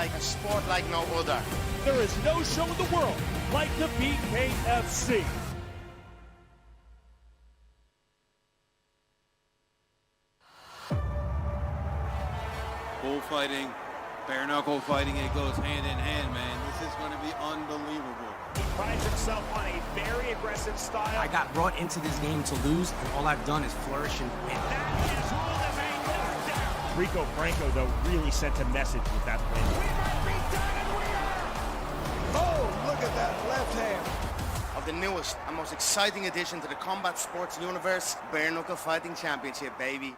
like a sport like no other. There is no show in the world like the BKFC. Bullfighting, bare knuckle fighting, it goes hand in hand, man. This is going to be unbelievable. He prides himself on a very aggressive style. I got brought into this game to lose, and all I've done is flourish and win. That is ruled as a knockdown. Rico Franco, though, really sent a message with that win. We might be done, and we are! Oh, look at that left hand. Of the newest and most exciting addition to the combat sports universe, Bare Knuckle Fighting Championship, baby.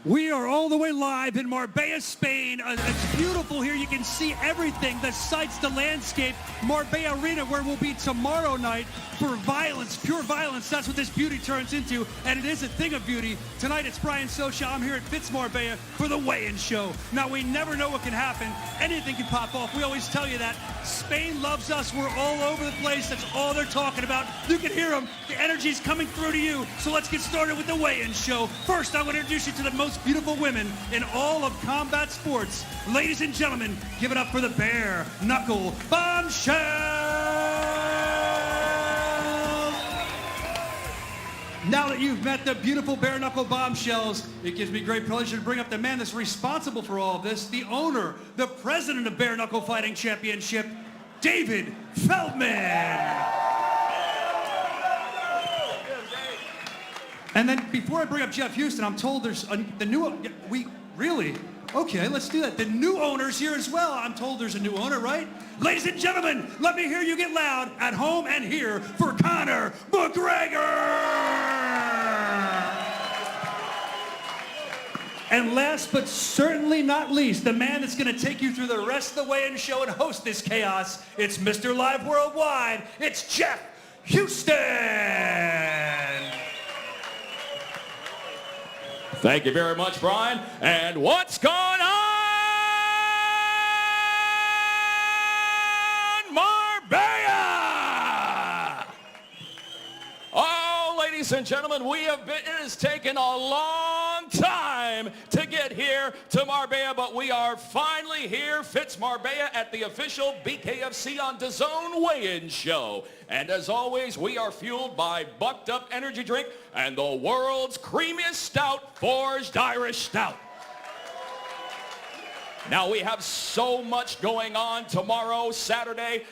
We are all the way live in Marbella, Spain. It's beautiful here. You can see everything, the sights, the landscape. Marbella Arena, where we'll be tomorrow night for violence, pure violence. That's what this beauty turns into, and it is a thing of beauty. Tonight, it's Brian Socha. I'm here at Fitz Marbella for the weigh-in show. Now, we never know what can happen. Anything can pop off. We always tell you that. Spain loves us. We're all over the place. That's all they're talking about. You can hear them. The energy's coming through to you. So let's get started with the weigh-in show. First, I want to introduce you to the most beautiful women in all of combat sports. Ladies and gentlemen, give it up for the Bare Knuckle Bombshell! Now that you've met the beautiful Bare Knuckle Bombshells, it gives me great pleasure to bring up the man that's responsible for all of this, the owner, the president of Bare Knuckle Fighting Championship, David Feldman. And then before I bring up Jeff Houston, I'm told there's the new, okay, let's do that. The new owner's here as well. I'm told there's a new owner, right? Ladies and gentlemen, let me hear you get loud at home and here for Conor McGregor. And last but certainly not least, the man that's going to take you through the rest of the weigh-in show and host this chaos, it's Mr. Live Worldwide, it's Jeff Houston. Thank you very much, Brian. And what's going on, Marbella? Oh, ladies and gentlemen, it has taken a long time to get here to Marbella, but we are finally here, Fitz Marbella, at the official BKFC on DAZN weigh-in show. And as always, we are fueled by Bucked Up Energy Drink and the world's creamiest stout, Forged Irish Stout. Now, we have so much going on tomorrow, Saturday.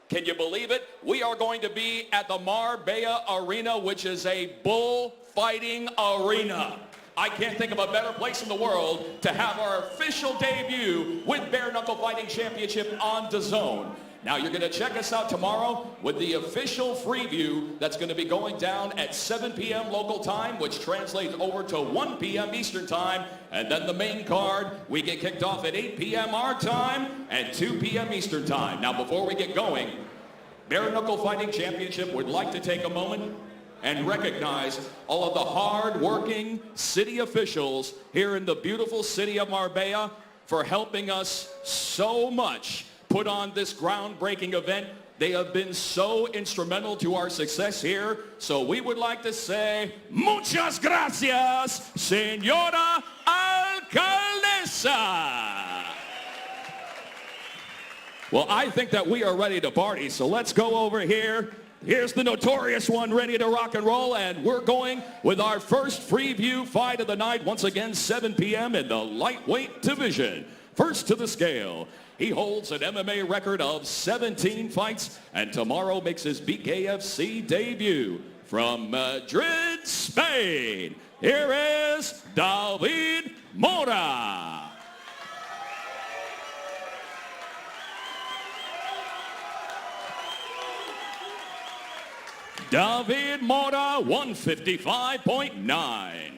Can you believe it? We are going to be at the Marbella Arena, which is a bullfighting arena. I can't think of a better place in the world to have our official debut with Bare Knuckle Fighting Championship on DAZN. Now, you're going to check us out tomorrow with the official Freeview that's going to be going down at 7 p.m. local time, which translates over to 1 p.m. Eastern time. And then the main card, we get kicked off at 8 p.m. our time and 2 p.m. Eastern time. Now, before we get going, Bare Knuckle Fighting Championship would like to take a moment and recognize all of the hard-working city officials here in the beautiful city of Marbella for helping us so much put on this groundbreaking event. They have been so instrumental to our success here. So we would like to say, muchas gracias, Señora Alcaldesa. Well, I think that we are ready to party, so let's go over here. Here's the notorious one ready to rock and roll, and we're going with our first Freeview fight of the night, once again 7 p.m. in the lightweight division. First to the scale, he holds an MMA record of 17 fights, and tomorrow makes his BKFC debut. From Madrid, Spain, here is David Mora. David Mora, 155.9.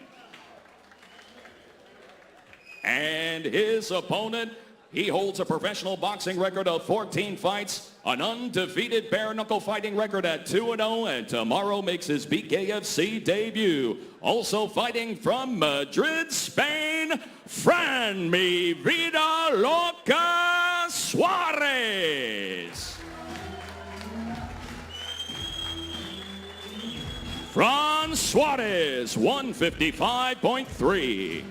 And his opponent, he holds a professional boxing record of 14 fights, an undefeated bare knuckle fighting record at 2-0, and tomorrow makes his BKFC debut. Also fighting from Madrid, Spain, Fran Mi Vida Loca Suarez. Fran Suarez, 155.3.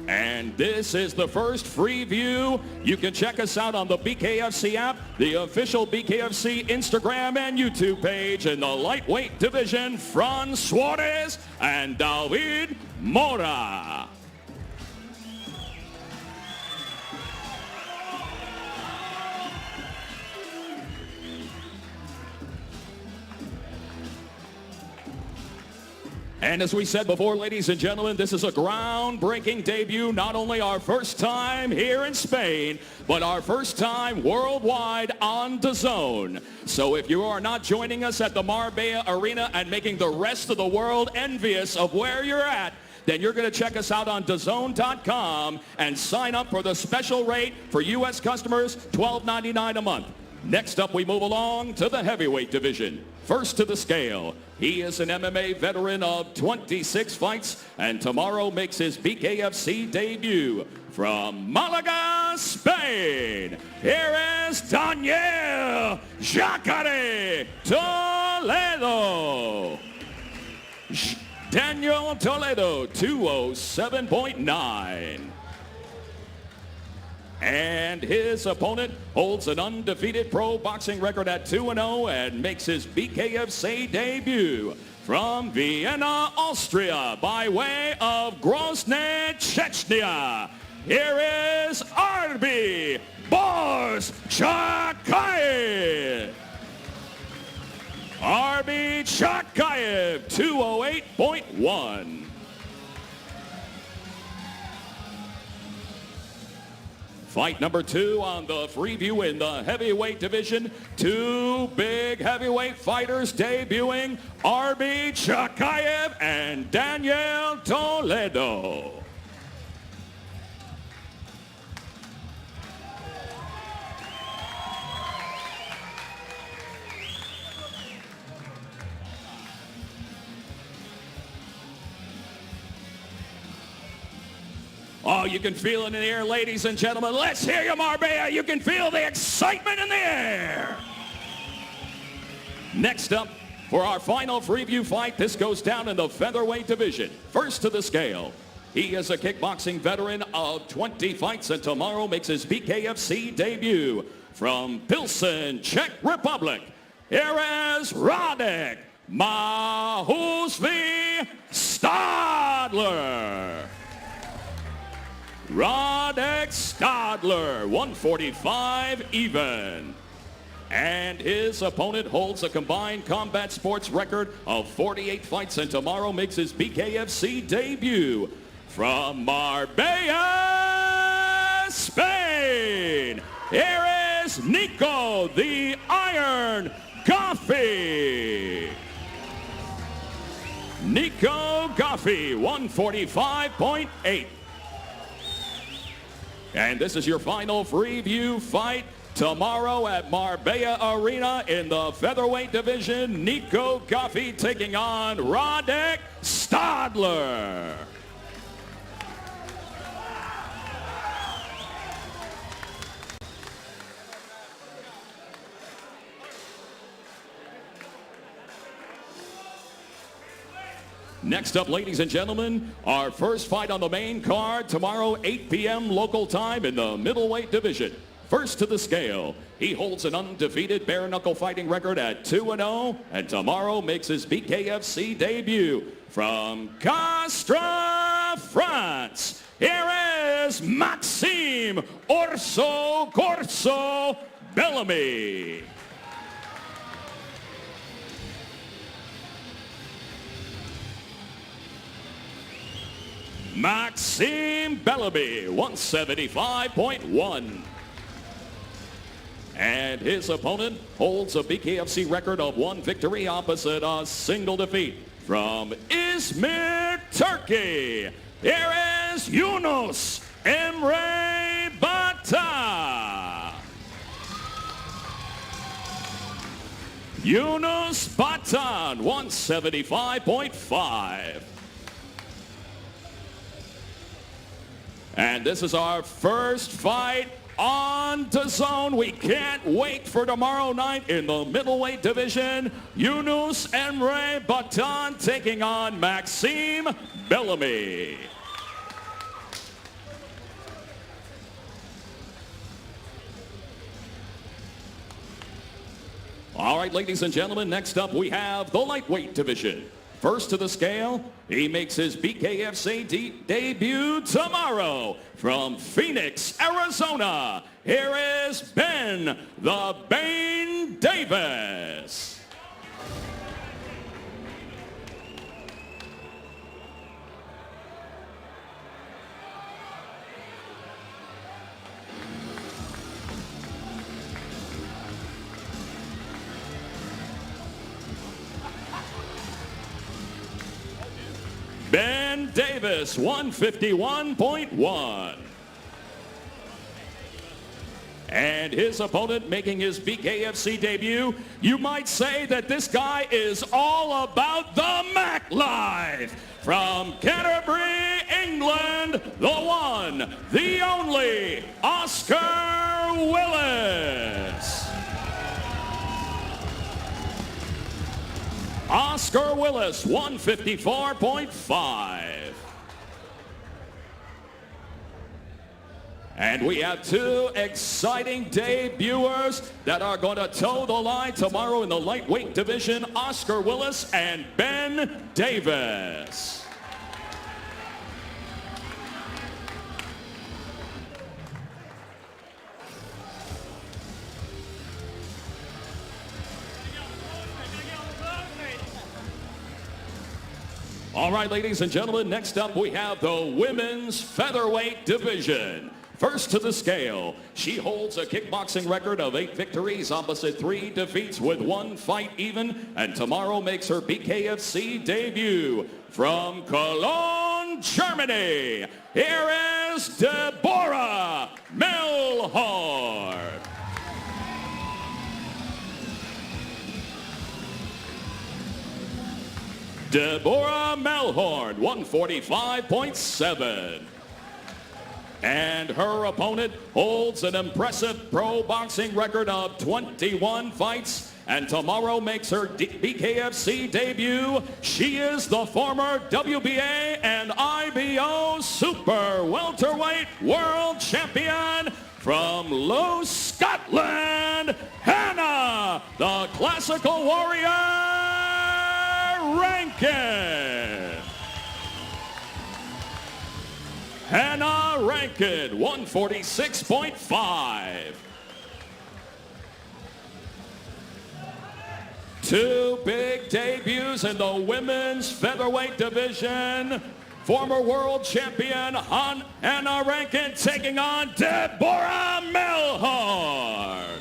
And this is the first Freeview. You can check us out on the BKFC app, the official BKFC Instagram and YouTube page. In the lightweight division, Fran Suarez and David Mora. And as we said before, ladies and gentlemen, this is a groundbreaking debut. Not only our first time here in Spain, but our first time worldwide on DAZN. So if you are not joining us at the Marbella Arena and making the rest of the world envious of where you're at, then you're going to check us out on DAZN.com and sign up for the special rate for U.S. customers, $12.99 a month. Next up, we move along to the heavyweight division. First to the scale, he is an MMA veteran of 26 fights, and tomorrow makes his BKFC debut. From Malaga, Spain, here is Daniel Jacare Toledo. Daniel Toledo, 207.9. And his opponent holds an undefeated pro boxing record at 2-0 and makes his BKFC debut. From Vienna, Austria, by way of Grozny, Chechnya, here is Arbi Borzchakayev. Arbi Chakayev, 208.1. Fight number 2 on the Freeview in the heavyweight division. 2 big heavyweight fighters debuting, Arbi Chakayev and Daniel Toledo. Oh, you can feel it in the air, ladies and gentlemen. Let's hear you, Marbella. You can feel the excitement in the air. Next up, for our final Freeview fight, this goes down in the featherweight division. First to the scale, he is a kickboxing veteran of 20 fights, and tomorrow makes his BKFC debut. From Pilsen, Czech Republic, here is Redneck Mahusvi Stadler. Redneck Stadler, 145 even. And his opponent holds a combined combat sports record of 48 fights, and tomorrow makes his BKFC debut. From Marbella, Spain, here is Nico the Iron Goffey. Nico Goffey, 145.8. And this is your final Freeview fight tomorrow at Marbella Arena in the featherweight division. Nico Goffey taking on Redneck Stadler. Next up, ladies and gentlemen, our first fight on the main card tomorrow, 8 p.m. local time in the middleweight division. First to the scale, he holds an undefeated bare knuckle fighting record at 2-0, and tomorrow makes his BKFC debut. From Castres, France, here is Maxime Orso Corso Bellamy. Maxime Bellamy, 175.1. And his opponent holds a BKFC record of 1 victory opposite a single defeat. From Izmir, Turkey, here is Yunus Emre Bata. Yunus Batan, 175.5. And this is our first fight on DAZN. We can't wait for tomorrow night in the middleweight division. Yunus Emre Batan taking on Maxime Bellamy. All right, ladies and gentlemen, next up we have the lightweight division. First to the scale, he makes his BKFC debut tomorrow from Phoenix, Arizona. Here is Ben the Bane Davis. Ben Davis, 151.1. And his opponent making his BKFC debut, you might say that this guy is all about the Mac Life. From Canterbury, England, the one, the only, Oscar Willis. Oscar Willis, 154.5. And we have two exciting debuters that are going to toe the line tomorrow in the lightweight division, Oscar Willis and Ben Davis. All right, ladies and gentlemen, next up we have the women's featherweight division. First to the scale, she holds a kickboxing record of 8 victories opposite 3 defeats with 1 fight even, and tomorrow makes her BKFC debut. From Cologne, Germany, here is Deborah Melhard. Deborah Melhorn, 145.7. And her opponent holds an impressive pro boxing record of 21 fights and tomorrow makes her BKFC debut. She is the former WBA and IBO Super Welterweight World Champion from Low, Scotland, Hannah, the Classical Warrior Rankin. Hannah Rankin, 146.5. Two big debuts in the women's featherweight division. Former world champion Hannah Rankin taking on Deborah Melhard.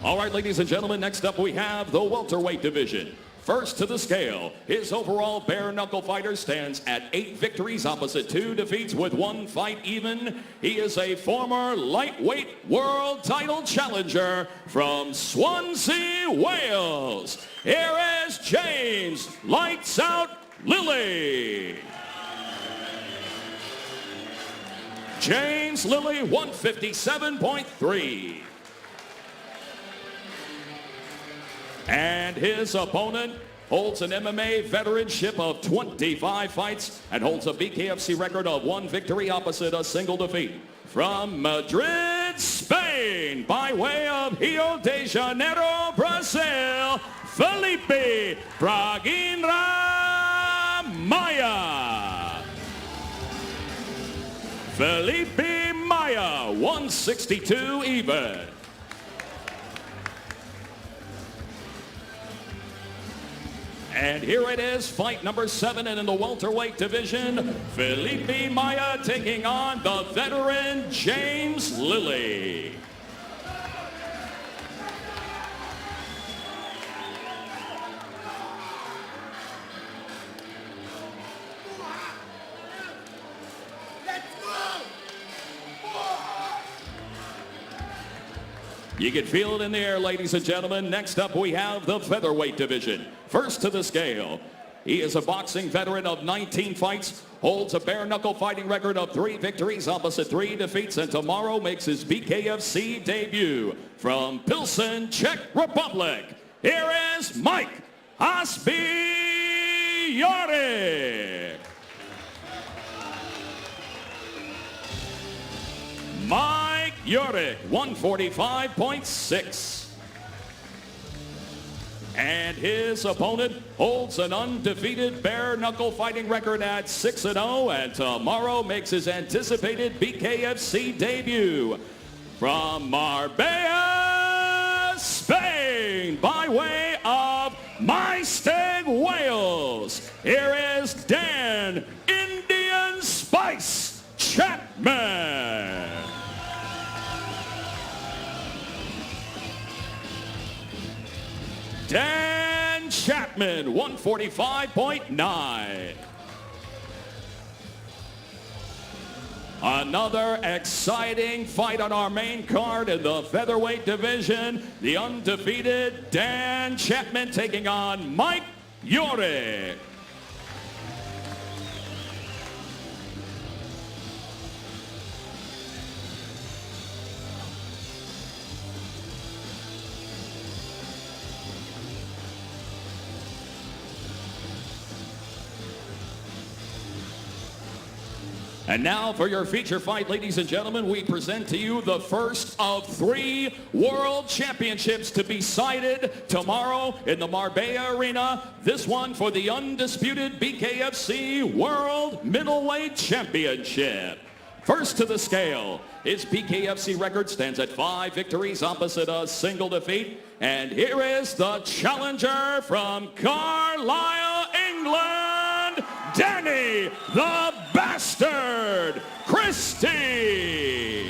All right, ladies and gentlemen, next up we have the welterweight division. First to the scale, his overall bare knuckle fighter stands at 8 victories opposite 2 defeats with 1 fight even. He is a former lightweight world title challenger from Swansea, Wales. Here is James Lights Out Lilly. James Lilly, 157.3. And his opponent holds an MMA veteranship of 25 fights and holds a BKFC record of 1 victory opposite a single defeat. From Madrid, Spain, by way of Rio de Janeiro, Brazil, Felipe Braguinra Maia. Felipe Maia, 162 even. And here it is, fight number 7, and in the welterweight division, Felipe Maya taking on the veteran James Lilly. You can feel it in the air, ladies and gentlemen. Next up, we have the featherweight division. First to the scale. He is a boxing veteran of 19 fights, holds a bare knuckle fighting record of 3 victories, opposite 3 defeats, and tomorrow makes his BKFC debut. From Pilsen, Czech Republic, here is Mike Asbjornik. Mike Jurek, 145.6. And his opponent holds an undefeated bare knuckle fighting record at 6-0, and tomorrow makes his anticipated BKFC debut. From Marbella, Spain, by way of Maastricht, Wales, here is Dan Indian Spice Chapman. Dan Chapman, 145.9. Another exciting fight on our main card in the featherweight division. The undefeated Dan Chapman taking on Mike Jurek. And now for your feature fight, ladies and gentlemen, we present to you the first of 3 world championships to be cited tomorrow in the Marbella Arena. This one for the undisputed BKFC World Middleweight Championship. First to the scale, his BKFC record stands at 5 victories, opposite a single defeat. And here is the challenger from Carlisle, England, Danny the Bastard Christie.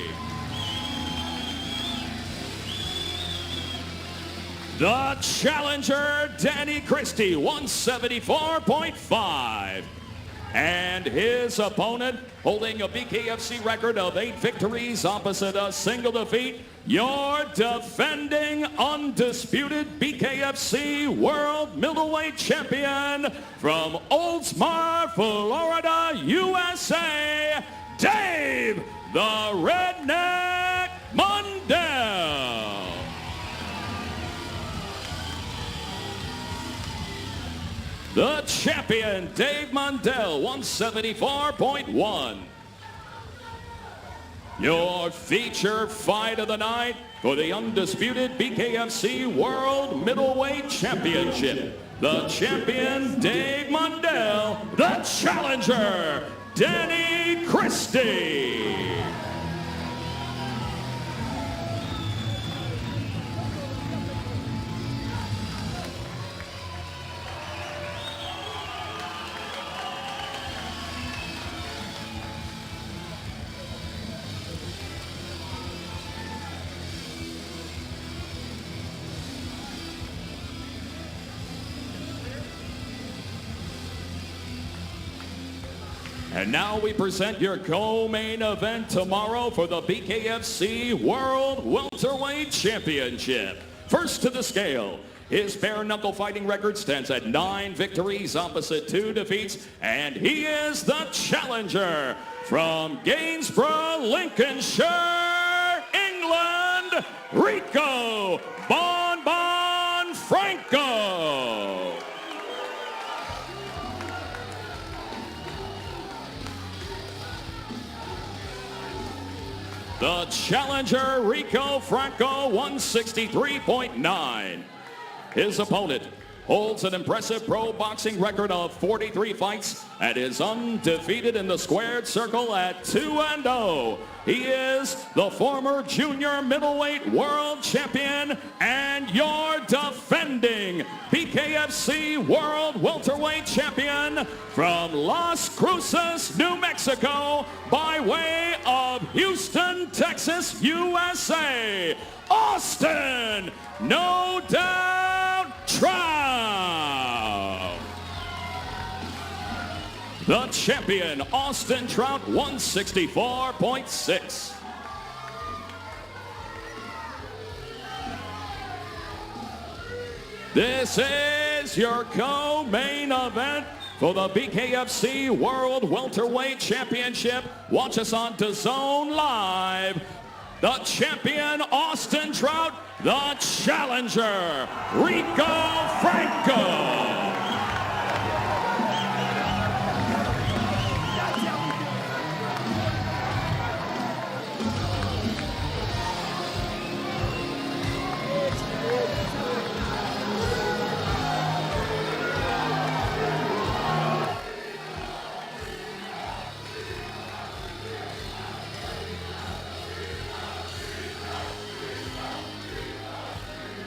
The challenger, Danny Christie, 174.5. And his opponent, holding a BKFC record of 8 victories, opposite a single defeat, your defending undisputed BKFC World Middleweight Champion from Oldsmar, Florida, USA, Dave the Redneck Mundell. The champion, Dave Mundell, 174.1. Your feature fight of the night for the undisputed BKFC World Middleweight Championship. The champion, Dave Mundell. The challenger, Danny Christie. And now we present your co-main event tomorrow for the BKFC World Welterweight Championship. First to the scale, his bare knuckle fighting record stands at 9 victories, opposite 2 defeats, and he is the challenger from Gainsborough, Lincolnshire, England, Rico Franco. The challenger, Rico Franco, 163.9. His opponent, holds an impressive pro boxing record of 43 fights and is undefeated in the squared circle at 2-0. He is the former junior middleweight world champion and your defending BKFC World Welterweight Champion from Las Cruces, New Mexico, by way of Houston, Texas, USA, Austin, no doubt, Trout. The champion, Austin Trout, 164.6. This is your co-main event for the BKFC World Welterweight Championship. Watch us on DAZN Live. The champion, Austin Trout. The challenger, Rico Franco.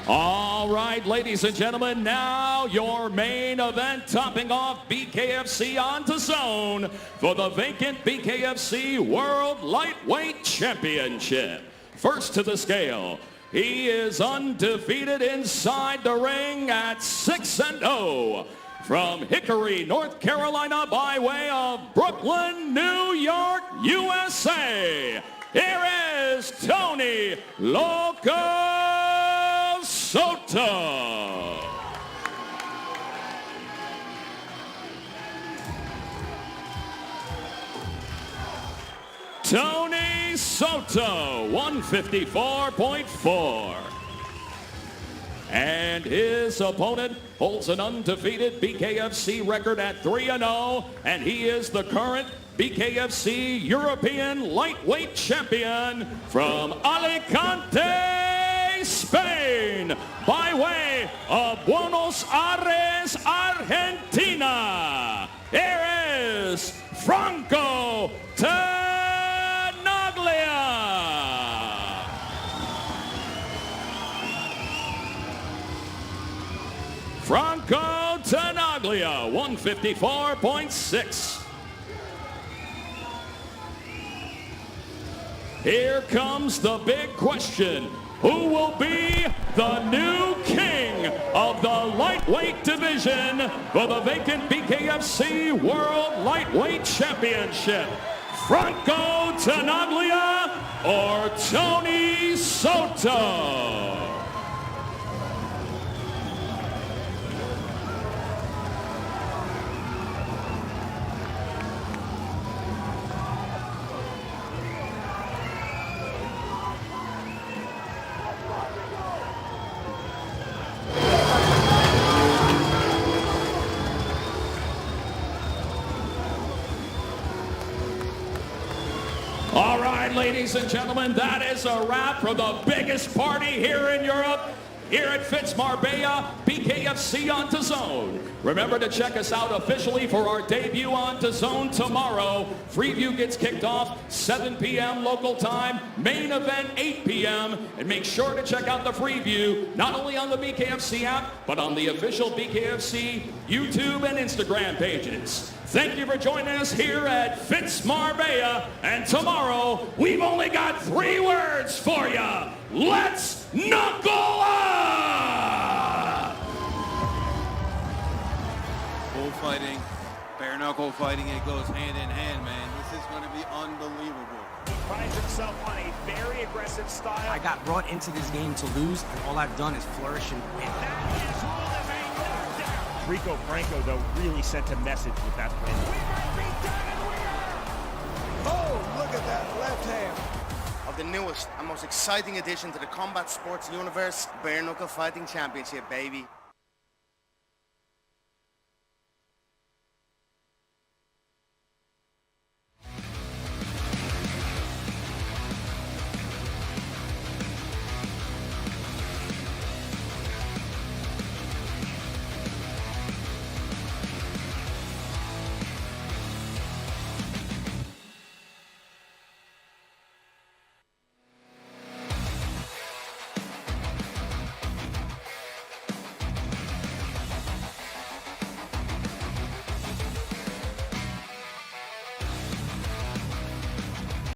All right, ladies and gentlemen, now your main event, topping off BKFC on DAZN for the vacant BKFC World Lightweight Championship. First to the scale, he is undefeated inside the ring at 6-0. From Hickory, North Carolina, by way of Brooklyn, New York, USA, here is Tony Loco Soto. Tony Soto, 154.4. And his opponent holds an undefeated BKFC record at 3-0, and he is the current BKFC European Lightweight Champion from Alicante, Spain, by way of Buenos Aires, Argentina. Here is Franco Tenaglia. Franco Tenaglia, 154.6. Here comes the big question. Who will be the new king of the lightweight division for the vacant BKFC World Lightweight Championship? Franco Tenaglia or Tony Soto? All right, ladies and gentlemen, that is a wrap for the biggest party here in Europe, here at Fitz Marbella, BKFC on DAZN. Remember to check us out officially for our debut on DAZN tomorrow. Freeview gets kicked off 7 p.m. local time, main event 8 p.m. And make sure to check out the Freeview, not only on the BKFC app, but on the official BKFC YouTube and Instagram pages. Thank you for joining us here at Fitz Marbella. And tomorrow, we've only got 3 words for you. Let's knuckle up! Bullfighting, bare knuckle fighting, it goes hand in hand, man. This is going to be unbelievable. He finds himself on a very aggressive style. I got brought into this game to lose, and all I've done is flourish and win. That is all the way knocked down. Rico Franco, though, really sent a message with that win. We might be done, and we are. Oh, look at that left hand. Of the newest and most exciting addition to the combat sports universe, Bare Knuckle Fighting Championship, baby.